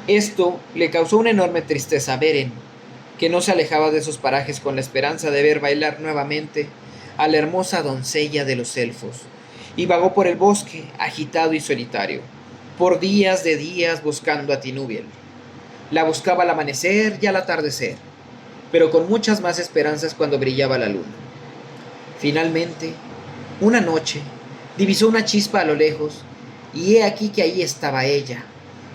Esto le causó una enorme tristeza a Beren, que no se alejaba de esos parajes con la esperanza de ver bailar nuevamente a la hermosa doncella de los elfos, y vagó por el bosque, agitado y solitario, por días de días buscando a Tinubiel. La buscaba al amanecer y al atardecer, pero con muchas más esperanzas cuando brillaba la luna. Finalmente, una noche, divisó una chispa a lo lejos, y he aquí que ahí estaba ella,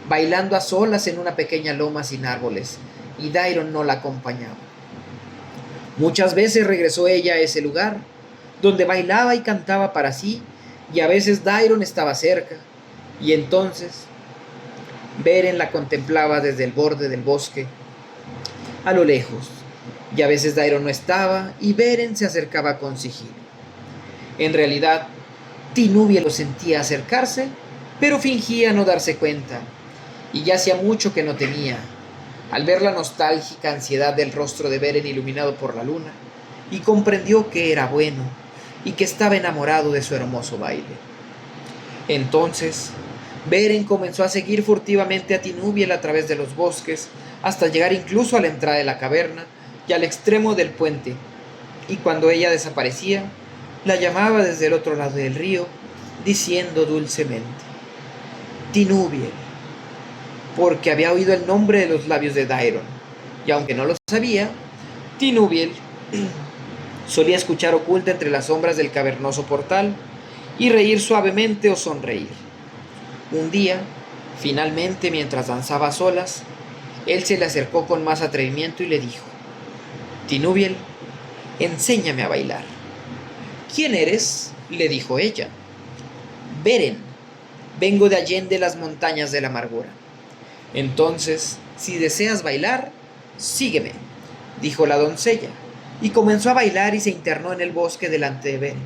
bailando a solas en una pequeña loma sin árboles, y Dairon no la acompañaba. Muchas veces regresó ella a ese lugar, donde bailaba y cantaba para sí, y a veces Dairon estaba cerca, y entonces Beren la contemplaba desde el borde del bosque, a lo lejos, y a veces Dairon no estaba, y Beren se acercaba con sigilo. En realidad, Tinubia lo sentía acercarse, pero fingía no darse cuenta, y ya hacía mucho que no temía, al ver la nostálgica ansiedad del rostro de Beren iluminado por la luna, y comprendió que era bueno, y que estaba enamorado de su hermoso baile. Entonces, Beren comenzó a seguir furtivamente a Tinubiel a través de los bosques, hasta llegar incluso a la entrada de la caverna y al extremo del puente, y cuando ella desaparecía, la llamaba desde el otro lado del río, diciendo dulcemente, Tinubiel, porque había oído el nombre de los labios de Dairon, y aunque no lo sabía, Tinubiel solía escuchar oculta entre las sombras del cavernoso portal y reír suavemente o sonreír. Un día, finalmente, mientras danzaba a solas, él se le acercó con más atrevimiento y le dijo, Tinubiel, enséñame a bailar. ¿Quién eres? Le dijo ella. Beren, vengo de allende las montañas de la amargura. Entonces, si deseas bailar, sígueme, dijo la doncella, y comenzó a bailar y se internó en el bosque delante de Beren,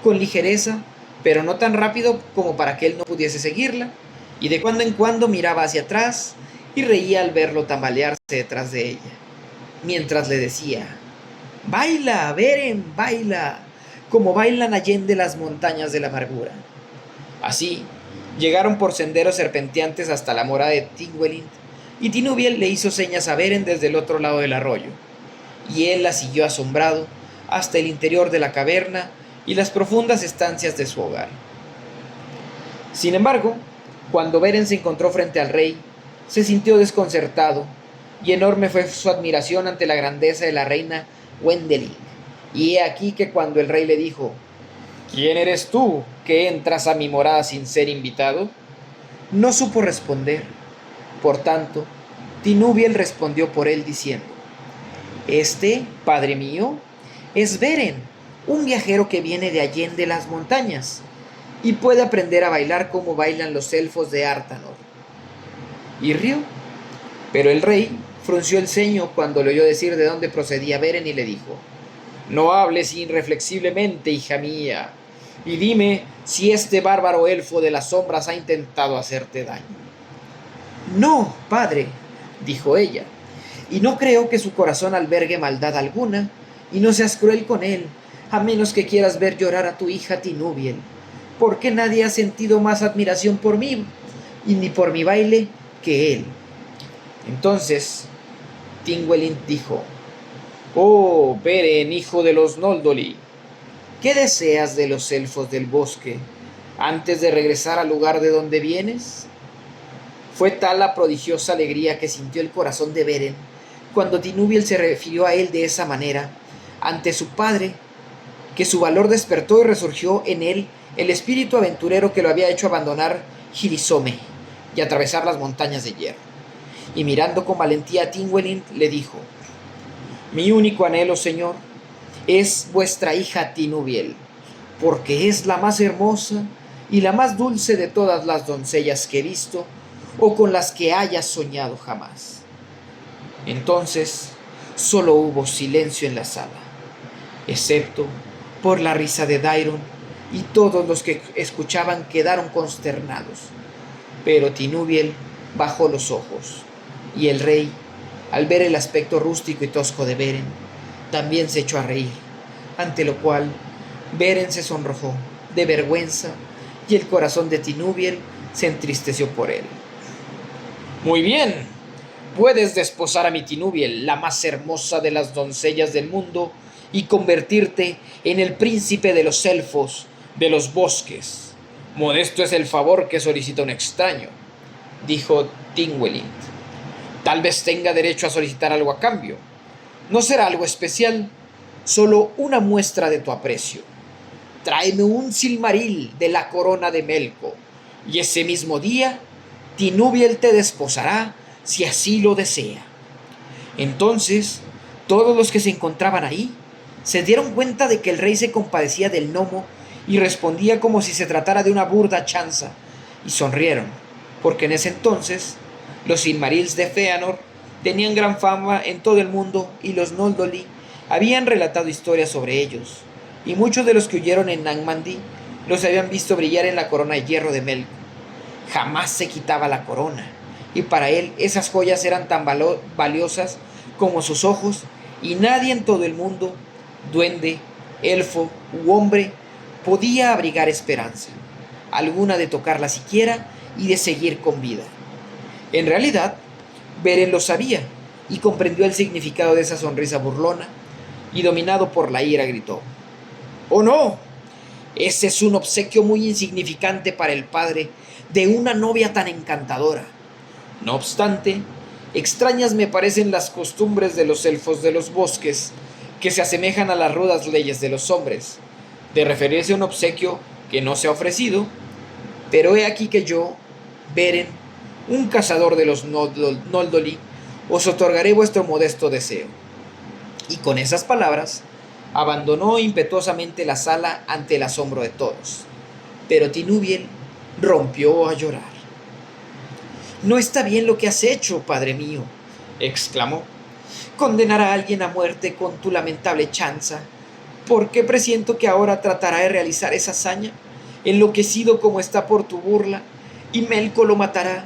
con ligereza, pero no tan rápido como para que él no pudiese seguirla, y de cuando en cuando miraba hacia atrás y reía al verlo tambalearse detrás de ella, mientras le decía, baila, Beren, baila, como bailan allende las montañas de la amargura. Así, llegaron por senderos serpenteantes hasta la mora de Tywelin, y Tinubiel le hizo señas a Beren desde el otro lado del arroyo, y él la siguió asombrado hasta el interior de la caverna y las profundas estancias de su hogar. Sin embargo, cuando Beren se encontró frente al rey, se sintió desconcertado, y enorme fue su admiración ante la grandeza de la reina Gwendelin. Y he aquí que cuando el rey le dijo, ¿quién eres tú que entras a mi morada sin ser invitado? No supo responder. Por tanto, Tinubiel respondió por él diciendo, este, padre mío, es Beren, un viajero que viene de allende las montañas, y puede aprender a bailar como bailan los elfos de Artanor. Y rió, pero el rey frunció el ceño cuando le oyó decir de dónde procedía Beren y le dijo, no hables irreflexiblemente, hija mía, y dime si este bárbaro elfo de las sombras ha intentado hacerte daño. No, padre, dijo ella, y no creo que su corazón albergue maldad alguna, y no seas cruel con él, a menos que quieras ver llorar a tu hija Tinubiel, porque nadie ha sentido más admiración por mí, y ni por mi baile, que él. Entonces, Tywelin dijo, oh, Beren, hijo de los Noldoli, ¿qué deseas de los elfos del bosque antes de regresar al lugar de donde vienes? Fue tal la prodigiosa alegría que sintió el corazón de Beren cuando Tinubiel se refirió a él de esa manera ante su padre, que su valor despertó y resurgió en él el espíritu aventurero que lo había hecho abandonar Girisome y atravesar las montañas de hierro. Y mirando con valentía a Tywelin, le dijo, mi único anhelo, señor, es vuestra hija Tinubiel, porque es la más hermosa y la más dulce de todas las doncellas que he visto o con las que haya soñado jamás. Entonces solo hubo silencio en la sala, excepto por la risa de Dairon, y todos los que escuchaban quedaron consternados. Pero Tinubiel bajó los ojos, y el rey, al ver el aspecto rústico y tosco de Beren, también se echó a reír, ante lo cual Beren se sonrojó de vergüenza y el corazón de Tinubiel se entristeció por él. Muy bien, puedes desposar a mi Tinubiel, la más hermosa de las doncellas del mundo, y convertirte en el príncipe de los elfos de los bosques. Modesto es el favor que solicita un extraño, dijo Tinwelint. Tal vez tenga derecho a solicitar algo a cambio. No será algo especial, solo una muestra de tu aprecio. Tráeme un silmaril de la corona de Melko, y ese mismo día Tinubiel te desposará si así lo desea. Entonces, todos los que se encontraban ahí se dieron cuenta de que el rey se compadecía del gnomo y respondía como si se tratara de una burda chanza, y sonrieron, porque en ese entonces los Silmarils de Feanor tenían gran fama en todo el mundo y los Noldoli habían relatado historias sobre ellos, y muchos de los que huyeron en Nangmandi los habían visto brillar en la corona de hierro de Melkor. Jamás se quitaba la corona, y para él esas joyas eran tan valiosas como sus ojos, y nadie en todo el mundo, duende, elfo u hombre, podía abrigar esperanza alguna de tocarla siquiera y de seguir con vida. En realidad, Beren lo sabía y comprendió el significado de esa sonrisa burlona, y dominado por la ira gritó: ¡Oh no! Ese es un obsequio muy insignificante para el padre de una novia tan encantadora. No obstante, extrañas me parecen las costumbres de los elfos de los bosques, que se asemejan a las rudas leyes de los hombres, de referirse a un obsequio que no se ha ofrecido, pero he aquí que yo, Beren, un cazador de los Noldoli, os otorgaré vuestro modesto deseo. Y con esas palabras, abandonó impetuosamente la sala ante el asombro de todos. Pero Tinubiel rompió a llorar. No está bien lo que has hecho, padre mío, exclamó. Condenar a alguien a muerte con tu lamentable chanza. ¿Por qué presiento que ahora tratará de realizar esa hazaña, enloquecido como está por tu burla, y Melko lo matará,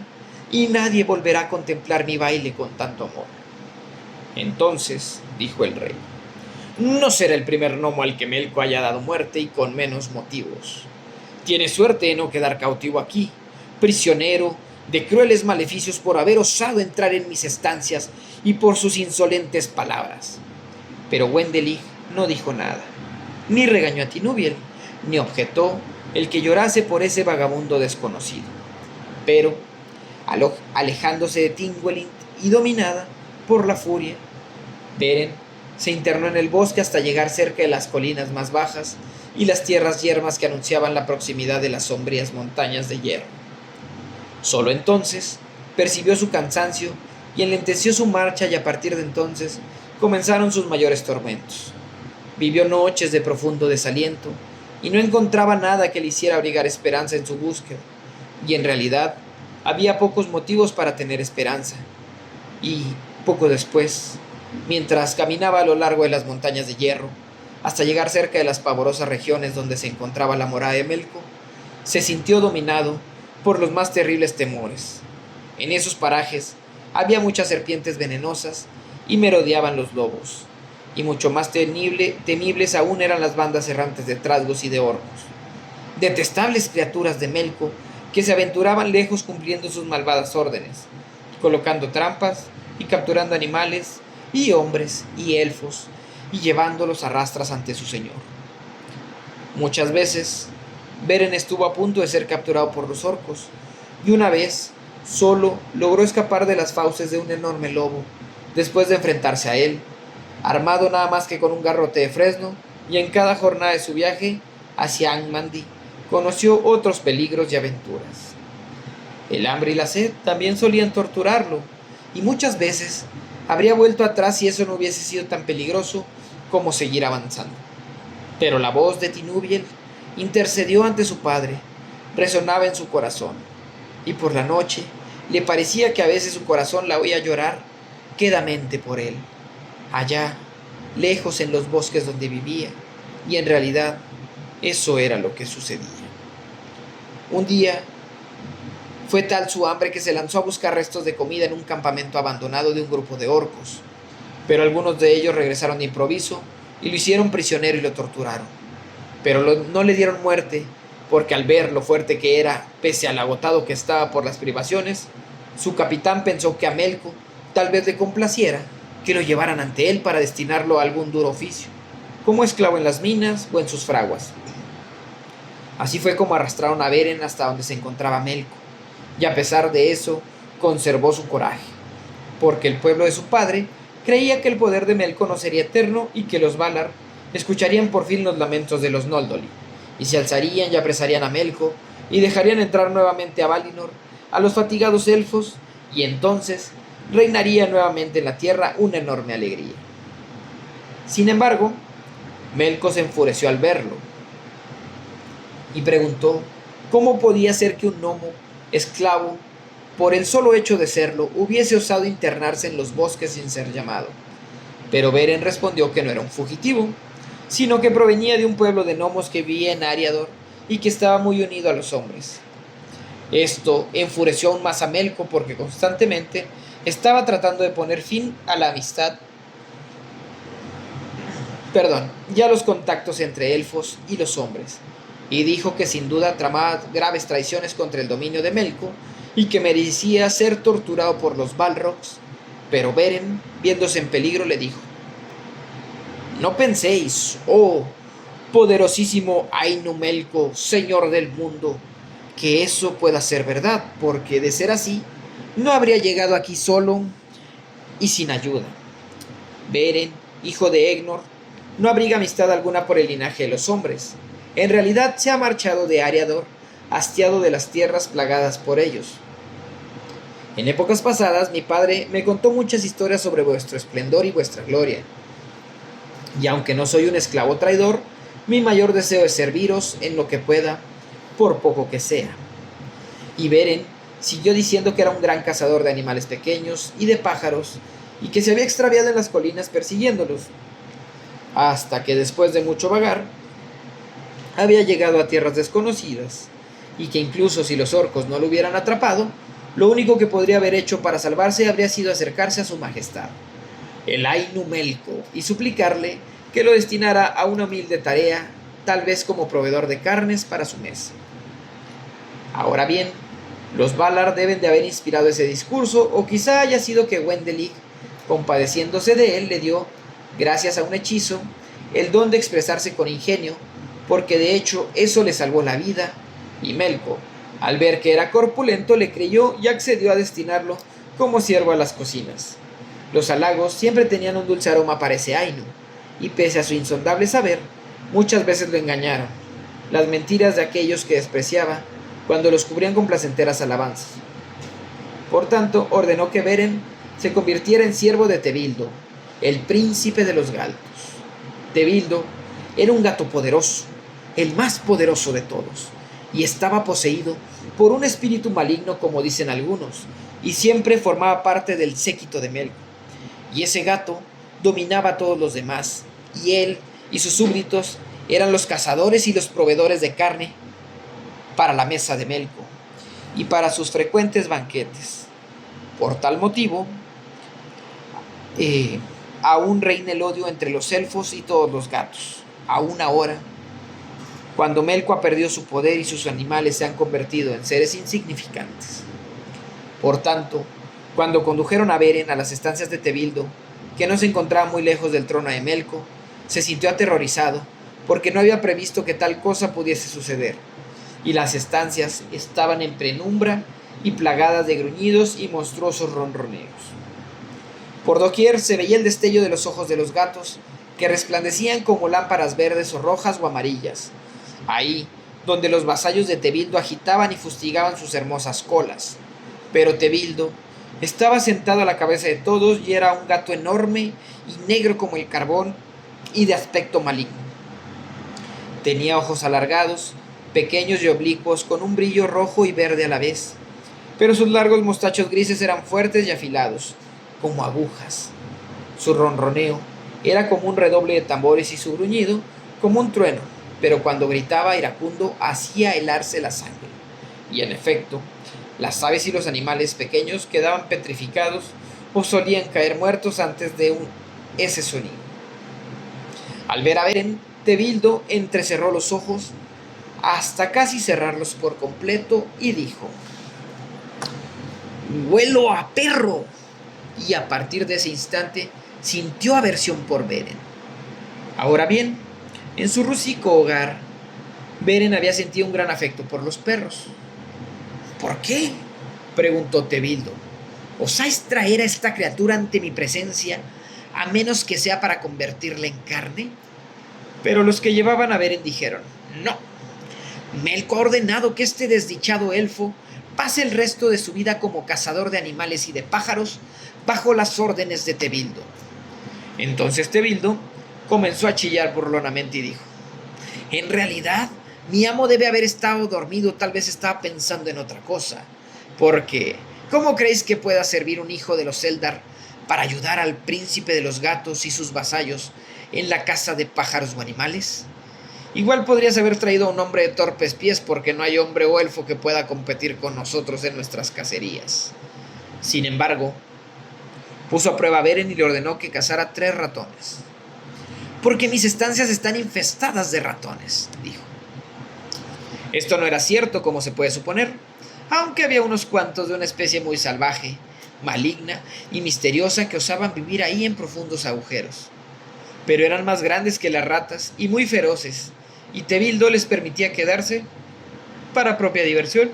y nadie volverá a contemplar mi baile con tanto amor? Entonces, dijo el rey, no será el primer gnomo al que Melko haya dado muerte, y con menos motivos. Tiene suerte de no quedar cautivo aquí, prisionero de crueles maleficios por haber osado entrar en mis estancias y por sus insolentes palabras. Pero Wendelich no dijo nada, ni regañó a Tinubiel, ni objetó el que llorase por ese vagabundo desconocido. Pero, alejándose de Tywelint y dominada por la furia, Beren se internó en el bosque hasta llegar cerca de las colinas más bajas y las tierras yermas que anunciaban la proximidad de las sombrías montañas de hierro. Solo entonces percibió su cansancio y enlenteció su marcha, y a partir de entonces comenzaron sus mayores tormentos. Vivió noches de profundo desaliento y no encontraba nada que le hiciera abrigar esperanza en su búsqueda, y en realidad había pocos motivos para tener esperanza. Y poco después, mientras caminaba a lo largo de las montañas de hierro, hasta llegar cerca de las pavorosas regiones donde se encontraba la morada de Melko, se sintió dominado por los más terribles temores. En esos parajes había muchas serpientes venenosas y merodeaban los lobos, y mucho más temibles aún eran las bandas errantes de trasgos y de orcos, detestables criaturas de Melko que se aventuraban lejos cumpliendo sus malvadas órdenes, colocando trampas y capturando animales y hombres y elfos y llevándolos a rastras ante su señor. Muchas veces Beren estuvo a punto de ser capturado por los orcos, y una vez solo logró escapar de las fauces de un enorme lobo, después de enfrentarse a él, armado nada más que con un garrote de fresno, y en cada jornada de su viaje hacia Angmandi conoció otros peligros y aventuras. El hambre y la sed también solían torturarlo, y muchas veces habría vuelto atrás si eso no hubiese sido tan peligroso como seguir avanzando. Pero la voz de Tinubiel intercedió ante su padre, resonaba en su corazón, y por la noche le parecía que a veces su corazón la oía llorar quedamente por él, allá, lejos en los bosques donde vivía, y en realidad eso era lo que sucedía. Un día fue tal su hambre que se lanzó a buscar restos de comida en un campamento abandonado de un grupo de orcos, pero algunos de ellos regresaron de improviso y lo hicieron prisionero y lo torturaron. Pero no le dieron muerte, porque al ver lo fuerte que era, pese al agotado que estaba por las privaciones, Su capitán pensó que a Melco tal vez le complaciera que lo llevaran ante él para destinarlo a algún duro oficio, como esclavo en las minas o en sus fraguas. Así fue como arrastraron a Beren hasta donde se encontraba Melco, y a pesar de eso conservó su coraje, porque el pueblo de su padre creía que el poder de Melco no sería eterno y que los Valar escucharían por fin los lamentos de los Noldoli, y se alzarían y apresarían a Melco, y dejarían entrar nuevamente a Valinor a los fatigados elfos, y entonces reinaría nuevamente en la tierra una enorme alegría. Sin embargo, Melco se enfureció al verlo, y preguntó cómo podía ser que un gnomo, esclavo, por el solo hecho de serlo, hubiese osado internarse en los bosques sin ser llamado. Pero Beren respondió que no era un fugitivo, sino que provenía de un pueblo de gnomos que vivía en Ariador y que estaba muy unido a los hombres. Esto enfureció aún más a Melco porque constantemente estaba tratando de poner fin a la amistad, y a los contactos entre elfos y los hombres, y dijo que sin duda tramaba graves traiciones contra el dominio de Melco y que merecía ser torturado por los Balrogs. Pero Beren, viéndose en peligro, le dijo: «No penséis, oh poderosísimo Ainu Melco, señor del mundo, que eso pueda ser verdad, porque de ser así, no habría llegado aquí solo y sin ayuda. Beren, hijo de Egnor, no abriga amistad alguna por el linaje de los hombres. En realidad se ha marchado de Ariador, hastiado de las tierras plagadas por ellos. En épocas pasadas mi padre me contó muchas historias sobre vuestro esplendor y vuestra gloria. Y aunque no soy un esclavo traidor, mi mayor deseo es serviros en lo que pueda, por poco que sea». Y Beren siguió diciendo que era un gran cazador de animales pequeños y de pájaros, y que se había extraviado en las colinas persiguiéndolos, hasta que después de mucho vagar, había llegado a tierras desconocidas, y que incluso si los orcos no lo hubieran atrapado, lo único que podría haber hecho para salvarse habría sido acercarse a su majestad, el Ainu Melco, y suplicarle que lo destinara a una humilde tarea, tal vez como proveedor de carnes para su mesa. Ahora bien, los Valar deben de haber inspirado ese discurso, o quizá haya sido que Gwendolyn, compadeciéndose de él, le dio, gracias a un hechizo, el don de expresarse con ingenio, porque de hecho eso le salvó la vida, y Melco, al ver que era corpulento, le creyó y accedió a destinarlo como siervo a las cocinas. Los halagos siempre tenían un dulce aroma para ese Ainu, y pese a su insondable saber, muchas veces lo engañaron, las mentiras de aquellos que despreciaba, cuando los cubrían con placenteras alabanzas. Por tanto, ordenó que Beren se convirtiera en siervo de Tevildo, el príncipe de los Galtos. Tevildo era un gato poderoso, el más poderoso de todos, y estaba poseído por un espíritu maligno, como dicen algunos, y siempre formaba parte del séquito de Melco. Y ese gato dominaba a todos los demás, y él y sus súbditos eran los cazadores y los proveedores de carne para la mesa de Melco y para sus frecuentes banquetes. Por tal motivo, aún reina el odio entre los elfos y todos los gatos. Aún ahora, cuando Melco ha perdido su poder y sus animales se han convertido en seres insignificantes. Por tanto, cuando condujeron a Beren a las estancias de Tevildo, que no se encontraba muy lejos del trono de Melco, se sintió aterrorizado porque no había previsto que tal cosa pudiese suceder, y las estancias estaban en penumbra y plagadas de gruñidos y monstruosos ronroneos. Por doquier se veía el destello de los ojos de los gatos, que resplandecían como lámparas verdes o rojas o amarillas, ahí donde los vasallos de Tevildo agitaban y fustigaban sus hermosas colas. Pero Tevildo estaba sentado a la cabeza de todos y era un gato enorme y negro como el carbón y de aspecto maligno. Tenía ojos alargados, pequeños y oblicuos, con un brillo rojo y verde a la vez, pero sus largos mostachos grises eran fuertes y afilados, como agujas. Su ronroneo era como un redoble de tambores y su gruñido como un trueno, pero cuando gritaba iracundo hacía helarse la sangre. Y en efecto, las aves y los animales pequeños quedaban petrificados o solían caer muertos antes de ese sonido. Al ver a Beren, Tevildo entrecerró los ojos hasta casi cerrarlos por completo y dijo: Huelo a perro. Y a partir de ese instante sintió aversión por Beren. Ahora bien, en su rústico hogar, Beren había sentido un gran afecto por los perros. ¿Por qué?, preguntó Tebildo. ¿Osáis traer a esta criatura ante mi presencia, a menos que sea para convertirla en carne? Pero los que llevaban a Beren dijeron: no. Melko ha ordenado que este desdichado elfo pase el resto de su vida como cazador de animales y de pájaros bajo las órdenes de Tebildo. Entonces Tebildo comenzó a chillar burlonamente y dijo: en realidad, mi amo debe haber estado dormido, tal vez estaba pensando en otra cosa. Porque, ¿cómo creéis que pueda servir un hijo de los Eldar para ayudar al príncipe de los gatos y sus vasallos en la caza de pájaros o animales? Igual podrías haber traído a un hombre de torpes pies, porque no hay hombre o elfo que pueda competir con nosotros en nuestras cacerías. Sin embargo, puso a prueba a Beren y le ordenó que cazara 3 ratones. Porque mis estancias están infestadas de ratones, dijo. Esto no era cierto, como se puede suponer, aunque había unos cuantos de una especie muy salvaje, maligna y misteriosa que osaban vivir ahí en profundos agujeros. Pero eran más grandes que las ratas y muy feroces, y Tebildo les permitía quedarse para propia diversión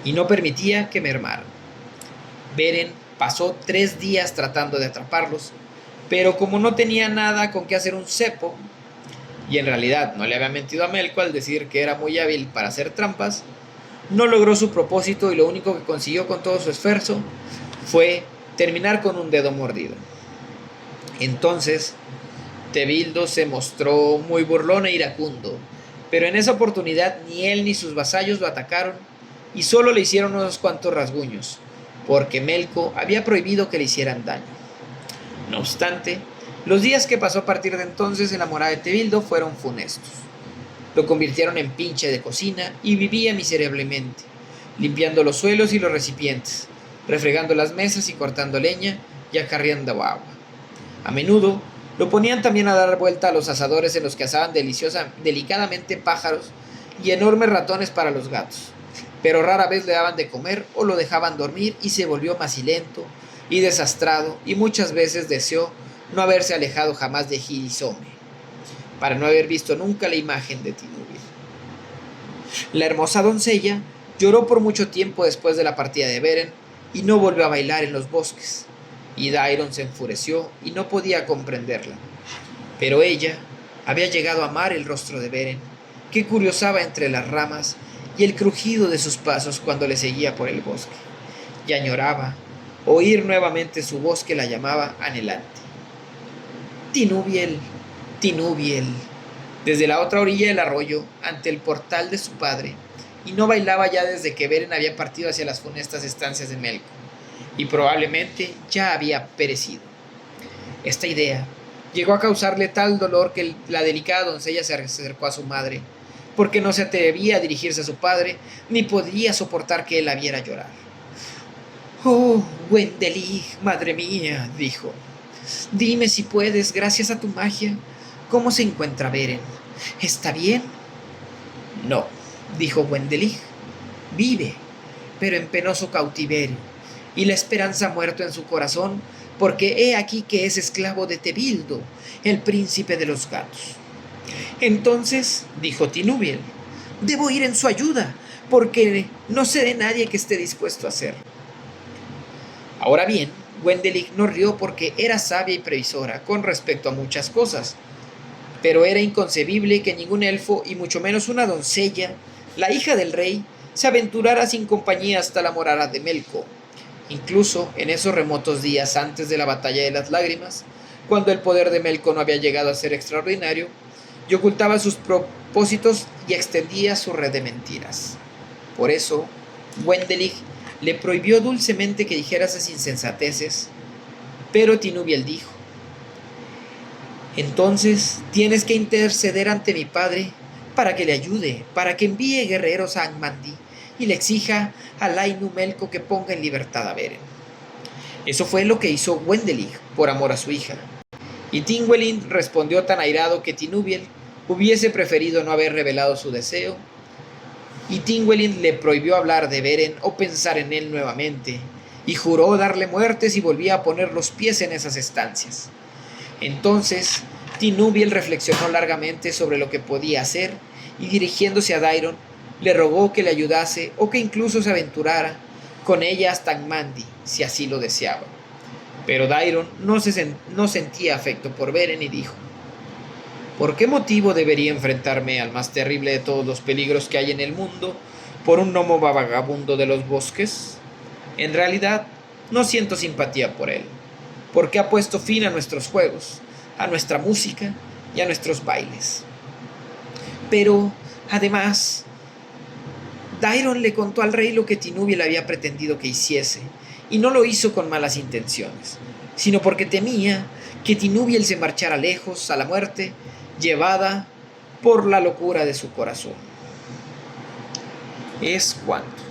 y no permitía que mermaran. Beren pasó 3 días tratando de atraparlos, pero como no tenía nada con qué hacer un cepo, y en realidad no le había mentido a Melko al decir que era muy hábil para hacer trampas, no logró su propósito y lo único que consiguió con todo su esfuerzo fue terminar con un dedo mordido. Entonces, Tebildo se mostró muy burlón e iracundo, pero en esa oportunidad ni él ni sus vasallos lo atacaron y solo le hicieron unos cuantos rasguños, porque Melko había prohibido que le hicieran daño. No obstante, los días que pasó a partir de entonces en la morada de Tebildo fueron funestos. Lo convirtieron en pinche de cocina y vivía miserablemente, limpiando los suelos y los recipientes, refregando las mesas y cortando leña y acarreando agua. A menudo lo ponían también a dar vuelta a los asadores en los que asaban delicadamente pájaros y enormes ratones para los gatos, pero rara vez le daban de comer o lo dejaban dormir y se volvió macilento y desastrado y muchas veces deseó no haberse alejado jamás de Hilisome, para no haber visto nunca la imagen de Tinuviel. La hermosa doncella lloró por mucho tiempo después de la partida de Beren y no volvió a bailar en los bosques, y Daeron se enfureció y no podía comprenderla. Pero ella había llegado a amar el rostro de Beren, que curiosaba entre las ramas y el crujido de sus pasos cuando le seguía por el bosque, y añoraba oír nuevamente su voz que la llamaba anhelante. Tinuviel, Tinuviel, desde la otra orilla del arroyo, ante el portal de su padre, y no bailaba ya desde que Beren había partido hacia las funestas estancias de Melko, y probablemente ya había perecido. Esta idea llegó a causarle tal dolor que la delicada doncella se acercó a su madre, porque no se atrevía a dirigirse a su padre, ni podía soportar que él la viera llorar. «Oh, Gwendelig, madre mía», dijo, «dime si puedes, gracias a tu magia, cómo se encuentra Beren. ¿Está bien?» «No», dijo Gwendelig, «vive, pero en penoso cautiverio, y la esperanza ha muerto en su corazón, porque he aquí que es esclavo de Tebildo, el príncipe de los gatos». «Entonces», dijo Tinuviel, «debo ir en su ayuda, porque no sé de nadie que esté dispuesto a hacerlo». Ahora bien, Gwendelig no rió porque era sabia y previsora con respecto a muchas cosas, pero era inconcebible que ningún elfo, y mucho menos una doncella, la hija del rey, se aventurara sin compañía hasta la morada de Melko, incluso en esos remotos días antes de la batalla de las lágrimas, cuando el poder de Melko no había llegado a ser extraordinario, y ocultaba sus propósitos y extendía su red de mentiras. Por eso, Gwendelig le prohibió dulcemente que dijera esas insensateces, pero Tinuviel dijo: «Entonces tienes que interceder ante mi padre para que le ayude, para que envíe guerreros a Angmandi y le exija a Lainu Melko que ponga en libertad a Beren». Eso fue lo que hizo Gwendelig por amor a su hija, y Tywelin respondió tan airado que Tinuviel hubiese preferido no haber revelado su deseo y Tywelin le prohibió hablar de Beren o pensar en él nuevamente, y juró darle muerte si volvía a poner los pies en esas estancias. Entonces, Tinuviel reflexionó largamente sobre lo que podía hacer, y dirigiéndose a Dairon, le rogó que le ayudase o que incluso se aventurara con ella hasta Angmandi, si así lo deseaba. Pero Dairon no sentía afecto por Beren y dijo: ¿por qué motivo debería enfrentarme al más terrible de todos los peligros que hay en el mundo por un gnomo vagabundo de los bosques? En realidad, no siento simpatía por él, porque ha puesto fin a nuestros juegos, a nuestra música y a nuestros bailes. Pero, además, Dairon le contó al rey lo que Tinuviel había pretendido que hiciese, y no lo hizo con malas intenciones, sino porque temía que Tinuviel se marchara lejos a la muerte, llevada por la locura de su corazón. Es cuanto.